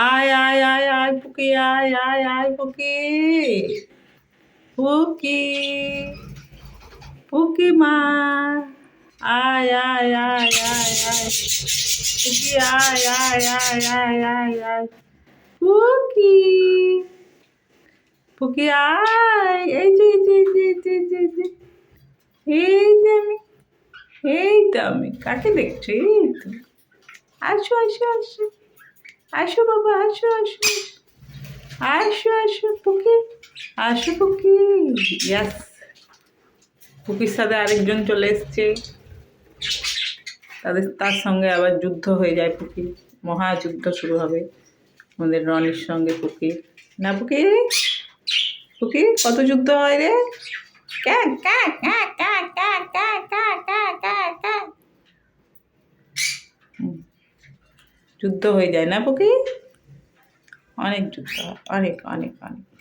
আয় আয় আয় আয় পুকি আয় আয় আয় পুকি পুকি পুকি মা আয় আয় আয় আয় আয় পুকি আয় আয় আয় আয় আয় আয় পুকি পুকি আয় এই যে এই যে আমি এই তো আমি কাকে দেখছো এই তো আসো আসো আসো আসো বাবা আসো আসো আসো আসো পুকি আসো পুকি ইয়াস পুকির সাথে আরেকজন চলে এসছে তার সঙ্গে আবার যুদ্ধ হয়ে যায় পুকি মহাযুদ্ধ শুরু হবে আমাদের রনির সঙ্গে পুকি না পুকি পুকি কত যুদ্ধ হয় রে ক্যা ক্যা ক্যা ক্যা ক্যা ক্যা ক্যা ক্যা ক্যা ক্যা যুদ্ধ হয়ে যায় না পুকি অনেক যুদ্ধ হয় অনেক অনেক অনেক